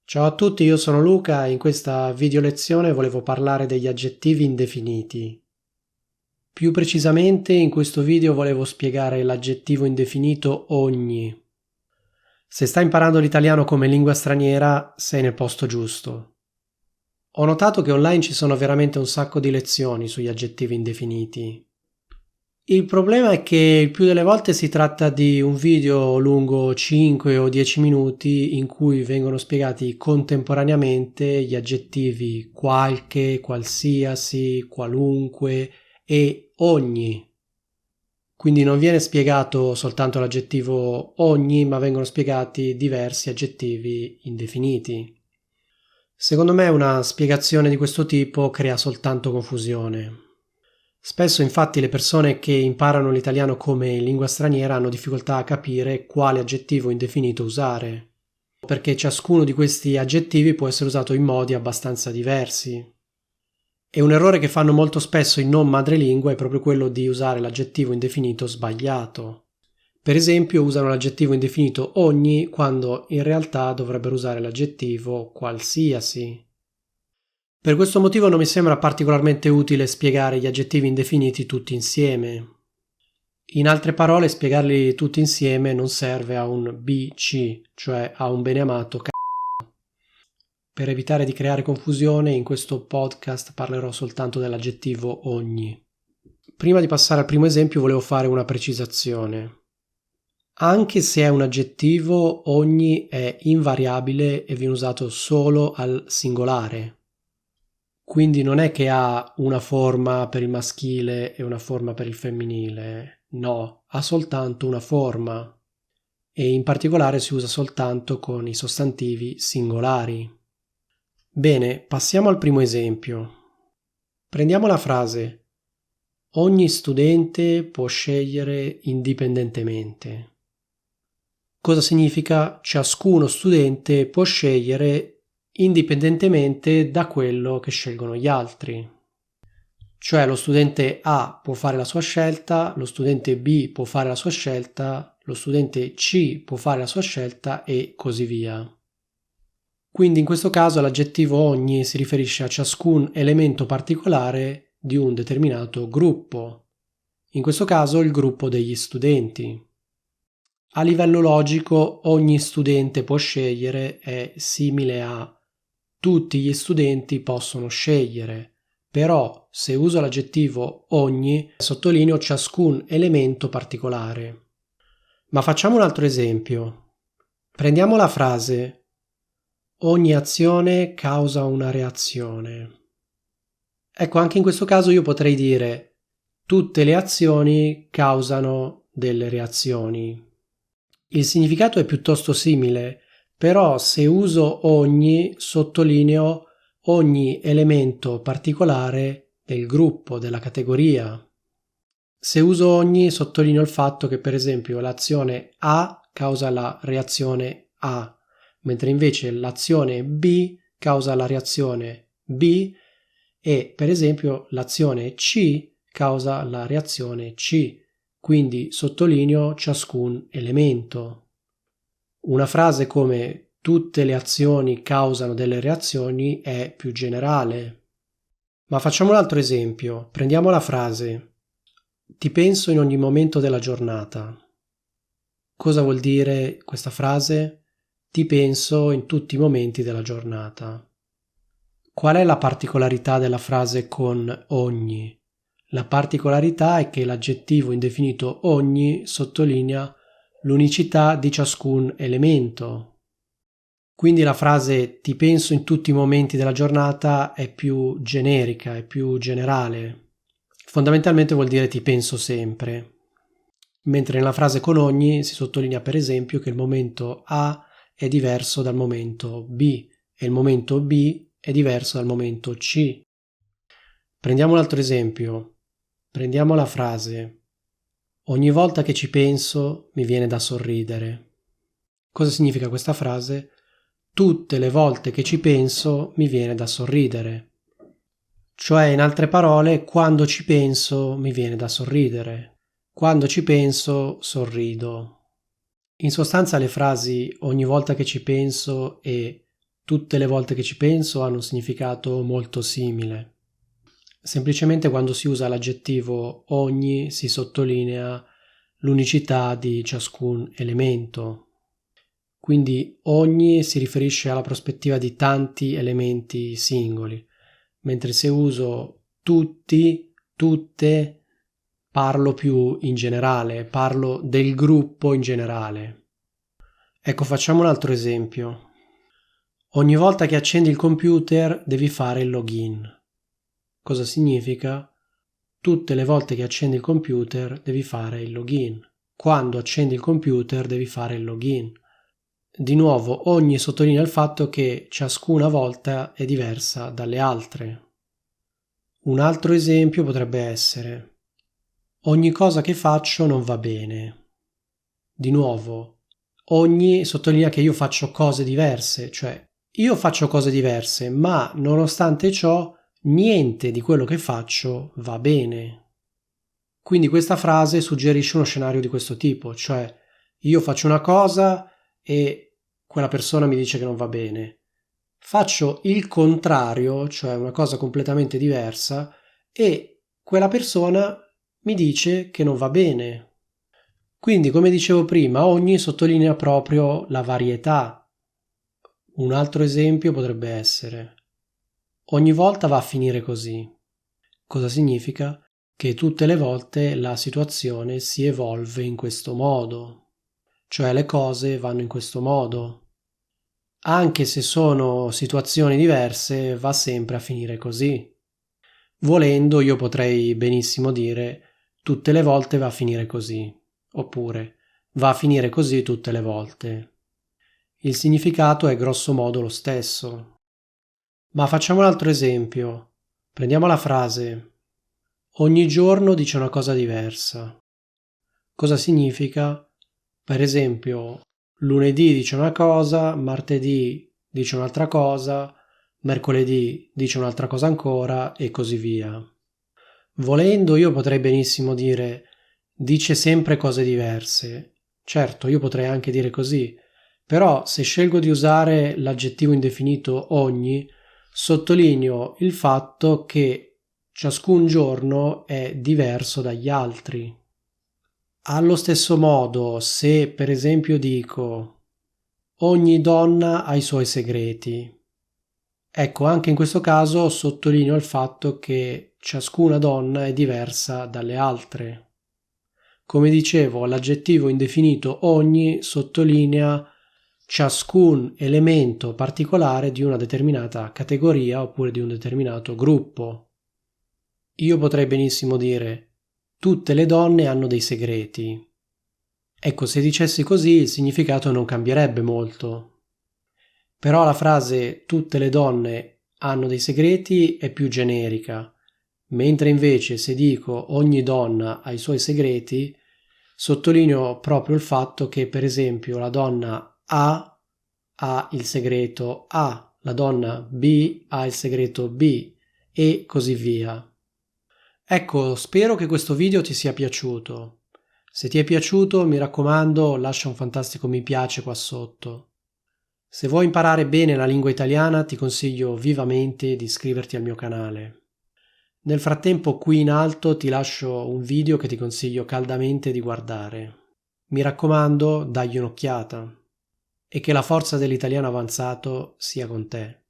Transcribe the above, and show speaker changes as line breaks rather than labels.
Ciao a tutti, io sono Luca e in questa video lezione volevo parlare degli aggettivi indefiniti. Più precisamente in questo video volevo spiegare l'aggettivo indefinito ogni. Se stai imparando l'italiano come lingua straniera, sei nel posto giusto. Ho notato che online ci sono veramente un sacco di lezioni sugli aggettivi indefiniti. Il problema è che il più delle volte si tratta di un video lungo 5 o 10 minuti in cui vengono spiegati contemporaneamente gli aggettivi qualche, qualsiasi, qualunque e ogni. Quindi non viene spiegato soltanto l'aggettivo ogni, ma vengono spiegati diversi aggettivi indefiniti. Secondo me una spiegazione di questo tipo crea soltanto confusione. Spesso infatti le persone che imparano l'italiano come lingua straniera hanno difficoltà a capire quale aggettivo indefinito usare, perché ciascuno di questi aggettivi può essere usato in modi abbastanza diversi. E un errore che fanno molto spesso i non madrelingua è proprio quello di usare l'aggettivo indefinito sbagliato. Per esempio usano l'aggettivo indefinito ogni quando in realtà dovrebbero usare l'aggettivo qualsiasi. Per questo motivo non mi sembra particolarmente utile spiegare gli aggettivi indefiniti tutti insieme. In altre parole, spiegarli tutti insieme non serve a un BC, cioè a un beneamato Per evitare di creare confusione, in questo podcast parlerò soltanto dell'aggettivo ogni. Prima di passare al primo esempio, volevo fare una precisazione. Anche se è un aggettivo, ogni è invariabile e viene usato solo al singolare. Quindi non è che ha una forma per il maschile e una forma per il femminile, no, ha soltanto una forma e in particolare si usa soltanto con i sostantivi singolari. Bene, passiamo al primo esempio. Prendiamo la frase: ogni studente può scegliere indipendentemente. Cosa significa? Ciascuno studente può scegliere indipendentemente da quello che scelgono gli altri. Cioè lo studente A può fare la sua scelta, lo studente B può fare la sua scelta, lo studente C può fare la sua scelta e così via. Quindi in questo caso l'aggettivo ogni si riferisce a ciascun elemento particolare di un determinato gruppo. In questo caso il gruppo degli studenti. A livello logico ogni studente può scegliere è simile a tutti gli studenti possono scegliere, però se uso l'aggettivo ogni sottolineo ciascun elemento particolare. Ma facciamo un altro esempio. Prendiamo la frase: ogni azione causa una reazione. Ecco, anche in questo caso io potrei dire tutte le azioni causano delle reazioni. Il significato è piuttosto simile, però se uso ogni sottolineo ogni elemento particolare del gruppo, della categoria. Se uso ogni sottolineo il fatto che per esempio l'azione A causa la reazione A, mentre invece l'azione B causa la reazione B e per esempio l'azione C causa la reazione C, quindi sottolineo ciascun elemento. Una frase come tutte le azioni causano delle reazioni è più generale. Ma facciamo un altro esempio. Prendiamo la frase: ti penso in ogni momento della giornata. Cosa vuol dire questa frase? Ti penso in tutti i momenti della giornata. Qual è la particolarità della frase con ogni? La particolarità è che l'aggettivo indefinito ogni sottolinea l'unicità di ciascun elemento. Quindi la frase ti penso in tutti i momenti della giornata è più generica, è più generale. Fondamentalmente vuol dire ti penso sempre. Mentre nella frase con ogni si sottolinea per esempio che il momento A è diverso dal momento B e il momento B è diverso dal momento C. Prendiamo un altro esempio. Prendiamo la frase: ogni volta che ci penso mi viene da sorridere. Cosa significa questa frase? Tutte le volte che ci penso mi viene da sorridere. Cioè, in altre parole, quando ci penso mi viene da sorridere. Quando ci penso sorrido. In sostanza le frasi ogni volta che ci penso e tutte le volte che ci penso hanno un significato molto simile. Semplicemente quando si usa l'aggettivo ogni si sottolinea l'unicità di ciascun elemento. Quindi ogni si riferisce alla prospettiva di tanti elementi singoli, mentre se uso tutti, tutte, parlo più in generale, parlo del gruppo in generale. Ecco, facciamo un altro esempio. Ogni volta che accendi il computer devi fare il login. Cosa significa? Tutte le volte che accendi il computer devi fare il login. Quando accendi il computer devi fare il login. Di nuovo, ogni sottolinea il fatto che ciascuna volta è diversa dalle altre. Un altro esempio potrebbe essere: ogni cosa che faccio non va bene. Di nuovo, ogni sottolinea che io faccio cose diverse, cioè io faccio cose diverse, ma nonostante ciò niente di quello che faccio va bene. Quindi questa frase suggerisce uno scenario di questo tipo, cioè io faccio una cosa e quella persona mi dice che non va bene. Faccio il contrario, cioè una cosa completamente diversa, e quella persona mi dice che non va bene. Quindi, come dicevo prima, ogni sottolinea proprio la varietà. Un altro esempio potrebbe essere: ogni volta va a finire così. Cosa significa? Che tutte le volte la situazione si evolve in questo modo, cioè le cose vanno in questo modo. Anche se sono situazioni diverse, va sempre a finire così. Volendo, io potrei benissimo dire tutte le volte va a finire così, oppure va a finire così tutte le volte. Il significato è grosso modo lo stesso. Ma facciamo un altro esempio. Prendiamo la frase: ogni giorno dice una cosa diversa. Cosa significa? Per esempio, lunedì dice una cosa, martedì dice un'altra cosa, mercoledì dice un'altra cosa ancora e così via. Volendo, io potrei benissimo dire dice sempre cose diverse. Certo, io potrei anche dire così, però se scelgo di usare l'aggettivo indefinito ogni, sottolineo il fatto che ciascun giorno è diverso dagli altri. Allo stesso modo, se per esempio dico ogni donna ha i suoi segreti, ecco, anche in questo caso sottolineo il fatto che ciascuna donna è diversa dalle altre. Come dicevo, l'aggettivo indefinito ogni sottolinea ciascun elemento particolare di una determinata categoria oppure di un determinato gruppo. Io potrei benissimo dire tutte le donne hanno dei segreti. Ecco, se dicessi così il significato non cambierebbe molto. Però la frase tutte le donne hanno dei segreti è più generica, mentre invece se dico ogni donna ha i suoi segreti, sottolineo proprio il fatto che per esempio la donna A ha il segreto A, la donna B ha il segreto B e così via. Ecco, spero che questo video ti sia piaciuto. Se ti è piaciuto, mi raccomando, lascia un fantastico mi piace qua sotto. Se vuoi imparare bene la lingua italiana, ti consiglio vivamente di iscriverti al mio canale. Nel frattempo, qui in alto ti lascio un video che ti consiglio caldamente di guardare. Mi raccomando, dagli un'occhiata. E che la forza dell'italiano avanzato sia con te.